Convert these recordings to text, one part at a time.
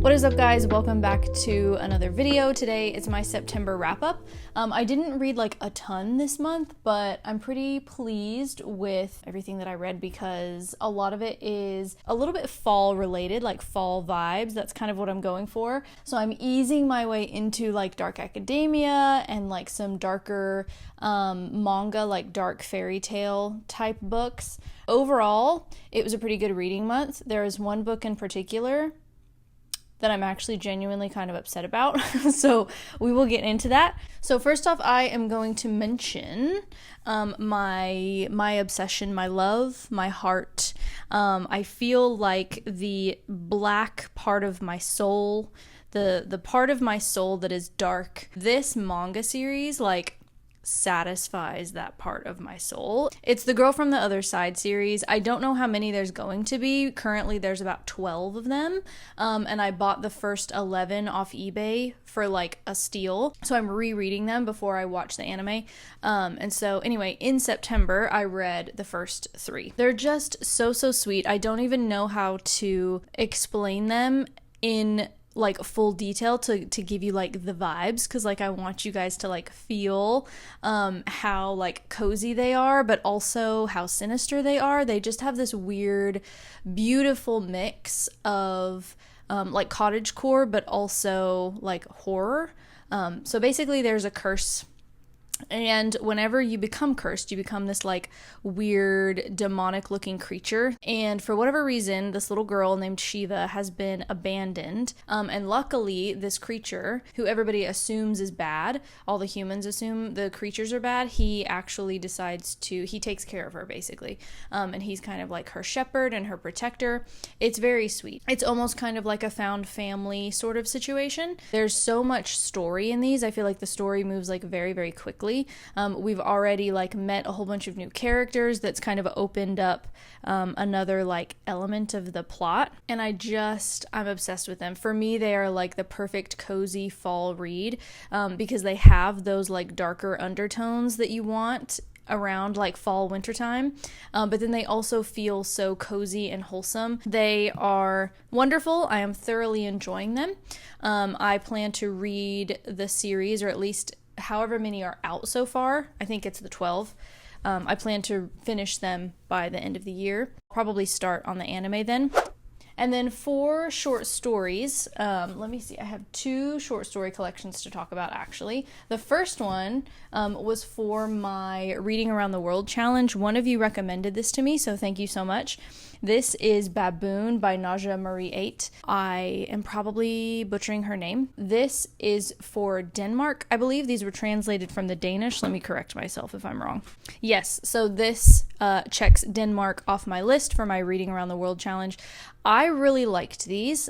What is up, guys? Welcome back to another video. Today is my September wrap-up. I didn't read like a ton this month, but I'm pretty pleased with everything that I read because a lot of it is a little bit fall related, like fall vibes. That's kind of what I'm going for. So I'm easing my way into like dark academia and like some darker manga, like dark fairy tale type books. Overall, it was a pretty good reading month. There is one book in particular that I'm actually genuinely kind of upset about. So we will get into that. So first off, I am going to mention my obsession, my love, my heart. I feel like the black part of my soul, the part of my soul that is dark, this manga series like satisfies that part of my soul. It's the Girl from the Other Side series. I don't know how many there's going to be. Currently there's about 12 of them, and I bought the first 11 off eBay for like a steal, so I'm rereading them before I watch the anime. And so anyway, in September I read the first 3. They're just so sweet. I don't even know how to explain them in like full detail to give you like the vibes, because like I want you guys to like feel how like cozy they are, but also how sinister they are. They just have this weird, beautiful mix of like cottagecore, but also like horror. So basically there's a curse, and whenever you become cursed, you become this like weird demonic looking creature. And for whatever reason, this little girl named Shiva has been abandoned. And luckily this creature, who everybody assumes is bad, all the humans assume the creatures are bad, he actually decides to, he takes care of her basically. And he's kind of like her shepherd and her protector. It's very sweet. It's almost kind of like a found family sort of situation. There's so much story in these. I feel like the story moves like very quickly. We've already like met a whole bunch of new characters that's kind of opened up another like element of the plot, and I'm obsessed with them. For me, they are like the perfect cozy fall read because they have those like darker undertones that you want around like fall winter time, but then they also feel so cozy and wholesome. They are wonderful. I am thoroughly enjoying them. I plan to read the series, or at least however many are out so far. I think it's the 12. I plan to finish them by the end of the year. Probably start on the anime then. And then for short stories, let me see, I have 2 short story collections to talk about actually. The first one was for my Reading Around the World challenge. One of you recommended this to me, so thank you so much. This is Baboon by Naja Aidt. I am probably butchering her name. This is for Denmark. I believe these were translated from the Danish. Let me correct myself if I'm wrong. Yes, so this checks Denmark off my list for my Reading Around the World challenge. I really liked these.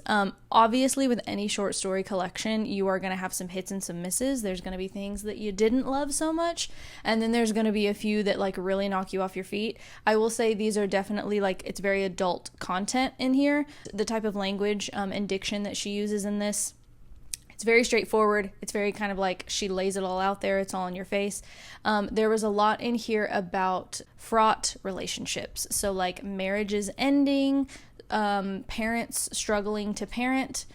Obviously, with any short story collection, you are going to have some hits and some misses. There's going to be things that you didn't love so much, and then there's going to be a few that like really knock you off your feet. I will say these are definitely like, it's very adult content in here. The type of language and diction that she uses in this, it's very straightforward. It's very kind of like she lays it all out there. It's all in your face. There was a lot in here about fraught relationships. So like marriages ending, parents struggling to parent.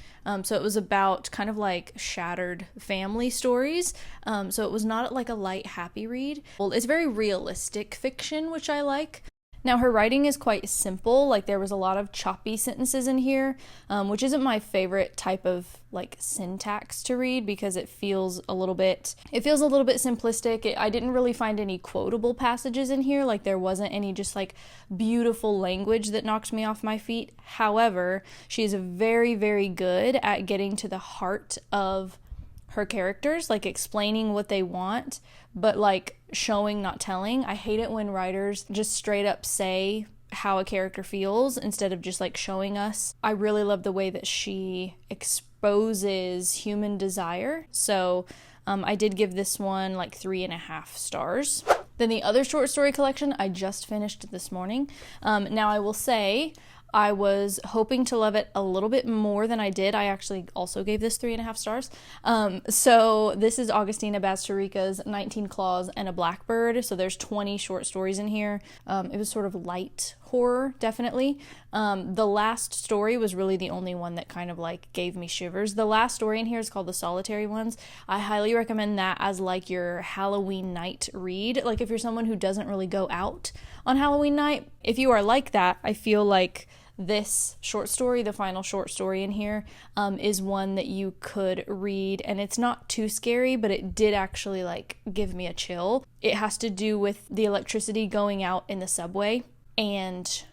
So it was about kind of like shattered family stories. So it was not like a light, happy read. Well, it's very realistic fiction, which I like. Now, her writing is quite simple. Like there was a lot of choppy sentences in here, which isn't my favorite type of like syntax to read because it feels a little bit simplistic. I didn't really find any quotable passages in here. Like there wasn't any just like beautiful language that knocked me off my feet. However, she's very good at getting to the heart of her characters, like explaining what they want, but like showing, not telling. I hate it when writers just straight up say how a character feels instead of just like showing us. I really love the way that she exposes human desire. So I did give this one like 3.5 stars. Then the other short story collection I just finished this morning. Now I will say I was hoping to love it a little bit more than I did. I actually also gave this 3.5 stars. So this is Augustina Bazterrica's 19 Claws and a Blackbird. So there's 20 short stories in here. It was sort of light horror, definitely. The last story was really the only one that kind of like gave me shivers. The last story in here is called The Solitary Ones. I highly recommend that as like your Halloween night read. Like if you're someone who doesn't really go out on Halloween night, if you are like that, I feel like this short story, the final short story in here, is one that you could read, and it's not too scary, but it did actually like give me a chill. It has to do with the electricity going out in the subway and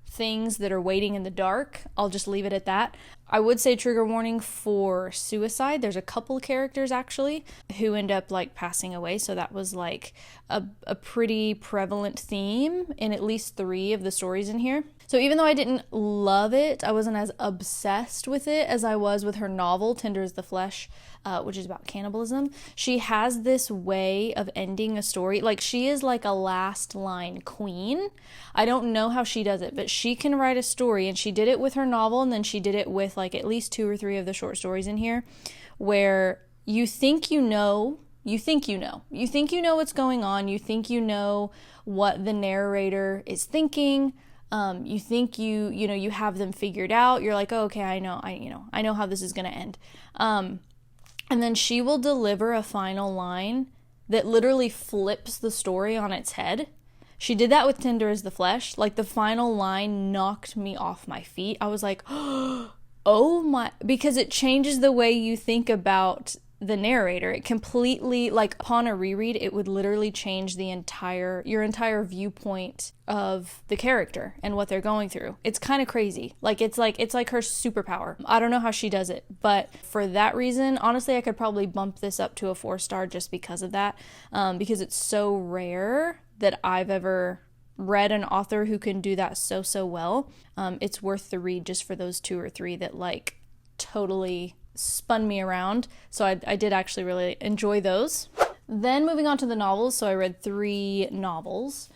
things that are waiting in the dark. I'll just leave it at that. I would say trigger warning for suicide. There's a couple characters actually who end up like passing away, so that was like a pretty prevalent theme in at least 3 of the stories in here. So even though I didn't love it, I wasn't as obsessed with it as I was with her novel, Tender as the Flesh, which is about cannibalism. She has this way of ending a story. Like, she is like a last line queen. I don't know how she does it, but she can write a story, and she did it with her novel, and then she did it with like at least 2 or 3 of the short stories in here, where you think you know what's going on. You think you know what the narrator is thinking. You think you have them figured out. You're like, oh, okay, I know how this is going to end. And then she will deliver a final line that literally flips the story on its head. She did that with Tender as the Flesh. Like, the final line knocked me off my feet. I was like, oh my, because it changes the way you think about the narrator. It completely, like, upon a reread, it would literally change your entire viewpoint of the character and what they're going through. It's kind of crazy. Like, it's like her superpower. I don't know how she does it, but for that reason, honestly, I could probably bump this up to a 4-star just because of that, because it's so rare that I've ever read an author who can do that so well. It's worth the read just for those 2 or 3 that like totally spun me around. So I did actually really enjoy those. Then moving on to the novels. So I read 3 novels.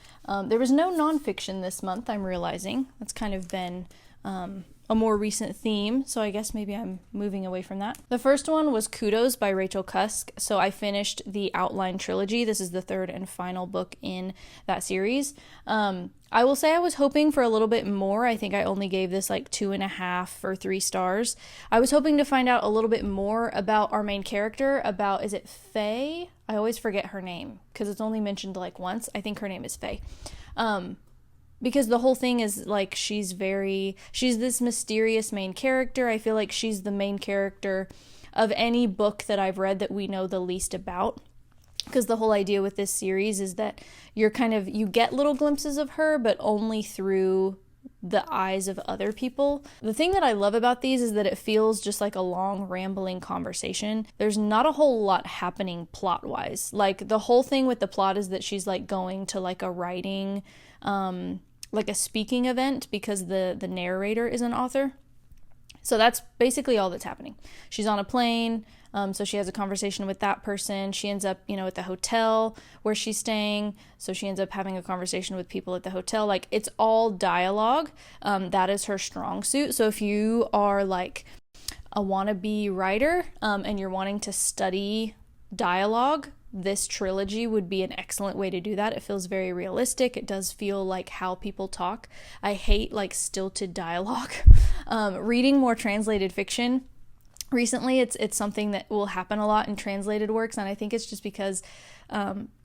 There was no nonfiction this month, I'm realizing. That's kind of been a more recent theme, so I guess maybe I'm moving away from that. The first one was Kudos by Rachel Cusk. So I finished the Outline trilogy. This is the 3rd and final book in that series. I will say I was hoping for a little bit more. I think I only gave this like 2.5 or 3 stars. I was hoping to find out a little bit more about our main character, about, is it Faye? I always forget her name because it's only mentioned like once. I think her name is Faye. Because the whole thing is like she's this mysterious main character. I feel like she's the main character of any book that I've read that we know the least about. Because the whole idea with this series is that you get little glimpses of her, but only through the eyes of other people. The thing that I love about these is that it feels just like a long rambling conversation. There's not a whole lot happening plot-wise. Like, the whole thing with the plot is that she's like going to like a writing, like a speaking event, because the narrator is an author. So that's basically all that's happening. She's on a plane, so she has a conversation with that person. She ends up, at the hotel where she's staying, so she ends up having a conversation with people at the hotel. Like, it's all dialogue. That is her strong suit. So if you are like a wannabe writer, and you're wanting to study dialogue, this trilogy would be an excellent way to do that. It feels very realistic. It does feel like how people talk. I hate like stilted dialogue. Reading more translated fiction recently, it's something that will happen a lot in translated works, and I think it's just because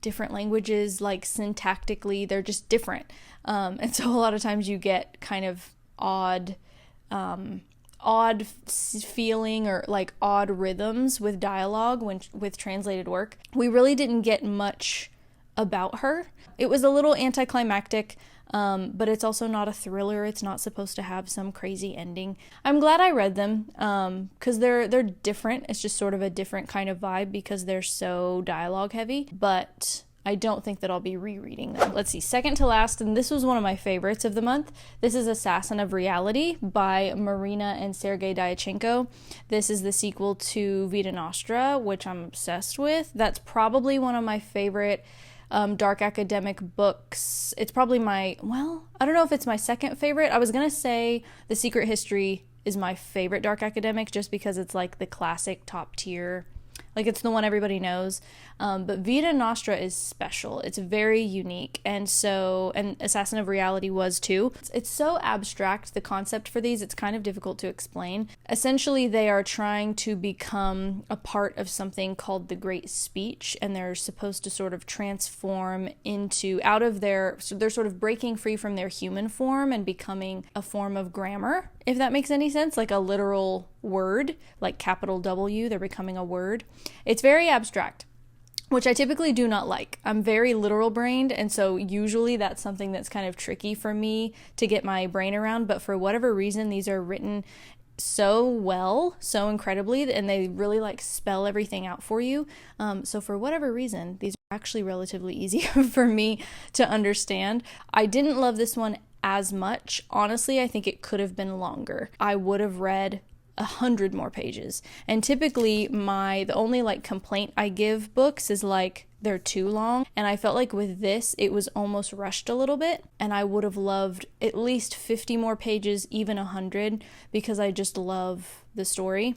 different languages, like syntactically, they're just different. And so a lot of times you get kind of odd feeling or like odd rhythms with dialogue with translated work. We really didn't get much about her. It was a little anticlimactic, but it's also not a thriller. It's not supposed to have some crazy ending. I'm glad I read them because they're different. It's just sort of a different kind of vibe because they're so dialogue heavy, but I don't think that I'll be rereading them. Let's see, second to last, and this was one of my favorites of the month. This is Assassin of Reality by Marina and Sergey Dyachenko. This is the sequel to Vita Nostra, which I'm obsessed with. That's probably one of my favorite dark academic books. It's probably I don't know if it's my second favorite. I was gonna say The Secret History is my favorite dark academic just because it's like the classic top tier Like, it's the one everybody knows. But Vita Nostra is special. It's very unique. And Assassin of Reality was too. It's so abstract, the concept for these, it's kind of difficult to explain. Essentially, they are trying to become a part of something called the Great Speech, and they're supposed to sort of transform so they're sort of breaking free from their human form and becoming a form of grammar, if that makes any sense, like a literal word, like capital W, they're becoming a word. It's very abstract, which I typically do not like. I'm very literal brained, and so usually that's something that's kind of tricky for me to get my brain around, but for whatever reason, these are written so well, so incredibly, and they really like spell everything out for you. So for whatever reason, these are actually relatively easy for me to understand. I didn't love this one as much. Honestly, I think it could have been longer. I would have read 100 more pages. And typically the only like complaint I give books is like they're too long. And I felt like with this, it was almost rushed a little bit. And I would have loved at least 50 more pages, even 100, because I just love the story.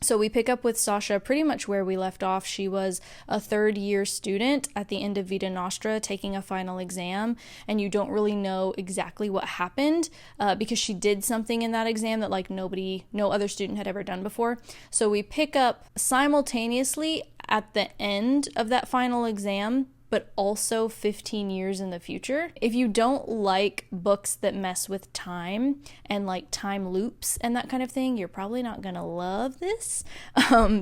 So we pick up with Sasha pretty much where we left off. She was a third-year student at the end of Vita Nostra taking a final exam, and you don't really know exactly what happened because she did something in that exam that like no other student had ever done before. So we pick up simultaneously at the end of that final exam, but also 15 years in the future. If you don't like books that mess with time and like time loops and that kind of thing, you're probably not gonna love this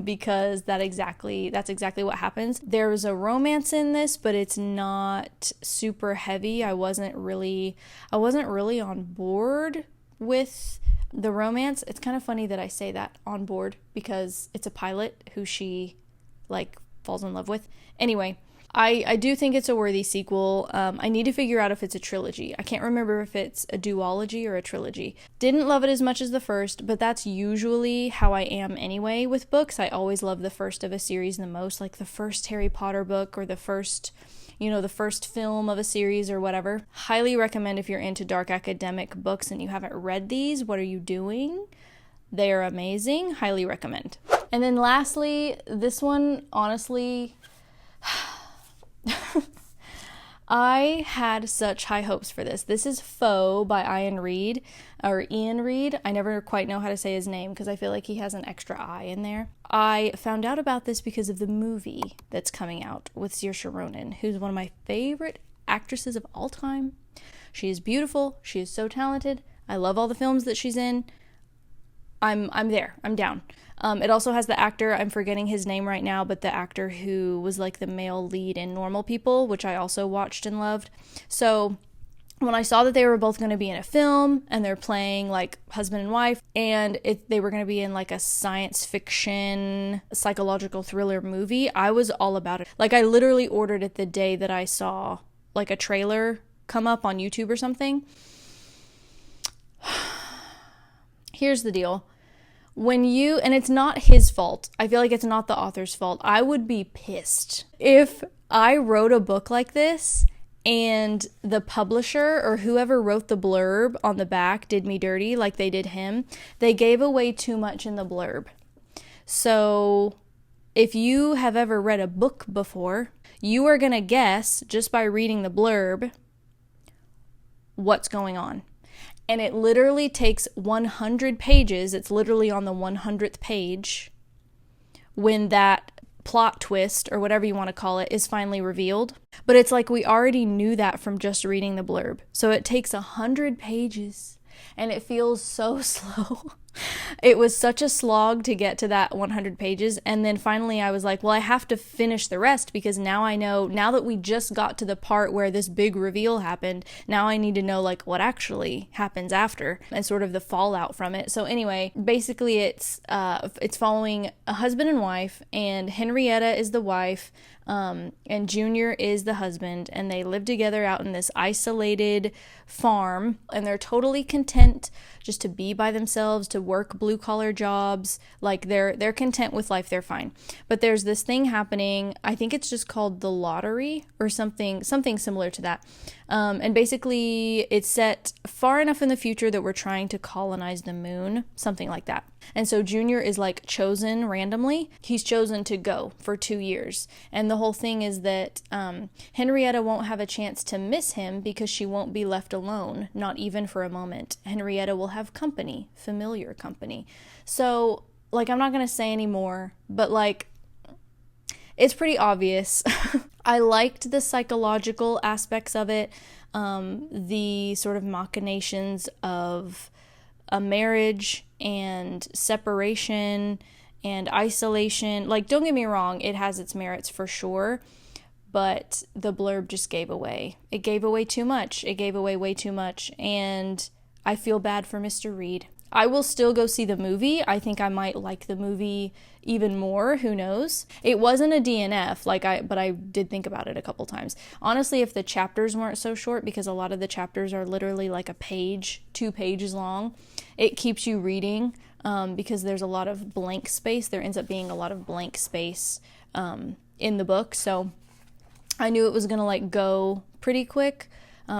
because that's exactly what happens. There's a romance in this, but it's not super heavy. I wasn't really on board with the romance. It's kind of funny that I say that, on board, because it's a pilot who she like falls in love with. Anyway, I do think it's a worthy sequel. I need to figure out if it's a trilogy. I can't remember if it's a duology or a trilogy. Didn't love it as much as the first, but that's usually how I am anyway with books. I always love the first of a series the most, like the first Harry Potter book or the first film of a series or whatever. Highly recommend if you're into dark academic books and you haven't read these. What are you doing? They are amazing. Highly recommend. And then lastly, this one, honestly, I had such high hopes for this. This is Faux by Iain Reid. I never quite know how to say his name because I feel like he has an extra I in there. I found out about this because of the movie that's coming out with Saoirse Ronan, who's one of my favorite actresses of all time. She is beautiful. She is so talented. I love all the films that she's in. I'm there. I'm down. It also has the actor, I'm forgetting his name right now, but the actor who was like the male lead in Normal People, which I also watched and loved. So when I saw that they were both going to be in a film and they're playing like husband and wife, and they were going to be in like a science fiction psychological thriller movie, I was all about it. Like, I literally ordered it the day that I saw like a trailer come up on YouTube or something. Here's the deal. And it's not his fault. I feel like it's not the author's fault. I would be pissed if I wrote a book like this and the publisher or whoever wrote the blurb on the back did me dirty like they did him. They gave away too much in the blurb. So if you have ever read a book before, you are going to guess just by reading the blurb what's going on. And it literally takes 100 pages, it's literally on the 100th page, when that plot twist, or whatever you want to call it, is finally revealed. But it's like we already knew that from just reading the blurb. So it takes 100 pages, and it feels so slow. It was such a slog to get to that 100 pages, and then finally I was like, well, I have to finish the rest because now I know, now that we just got to the part where this big reveal happened, now I need to know like what actually happens after and sort of the fallout from it. So anyway, basically it's following a husband and wife, and Henrietta is the wife, and Junior is the husband, and they live together out in this isolated farm, and they're totally content just to be by themselves, to work blue-collar jobs. Like they're content with life, they're fine. But there's this thing happening, I think it's just called the lottery or something similar to that. And basically it's set far enough in the future that we're trying to colonize the moon, something like that. And so Junior is like chosen randomly. He's chosen to go for 2 years. And the whole thing is that Henrietta won't have a chance to miss him because she won't be left alone, not even for a moment. Henrietta will have company, familiar company. So, like, I'm not going to say any more, but like, it's pretty obvious. I liked the psychological aspects of it, the sort of machinations of a marriage and separation and isolation. Like, don't get me wrong, it has its merits for sure, but the blurb just gave away. It gave away too much. It gave away way too much, and I feel bad for Mr. Reid. I will still go see the movie. I think I might like the movie even more. Who knows? It wasn't a DNF, but I did think about it a couple times. Honestly, if the chapters weren't so short, because a lot of the chapters are literally like a page, 2 pages long, it keeps you reading because there's a lot of blank space. There ends up being a lot of blank space in the book. So I knew it was going to like go pretty quick.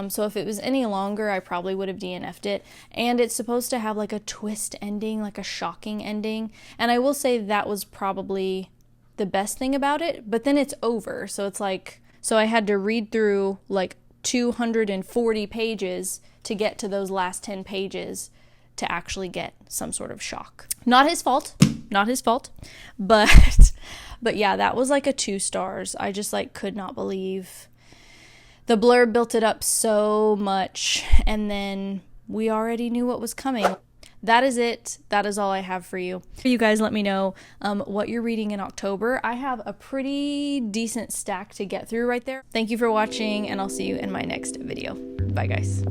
So if it was any longer, I probably would have DNF'd it. And it's supposed to have like a twist ending, like a shocking ending. And I will say that was probably the best thing about it, but then it's over. So it's like, so I had to read through like 240 pages to get to those last 10 pages to actually get some sort of shock. Not his fault, but yeah, that was like a 2 stars. I just like could not believe. The blurb built it up so much, and then we already knew what was coming. That is it. That is all I have for you. You guys let me know what you're reading in October. I have a pretty decent stack to get through right there. Thank you for watching, and I'll see you in my next video. Bye, guys.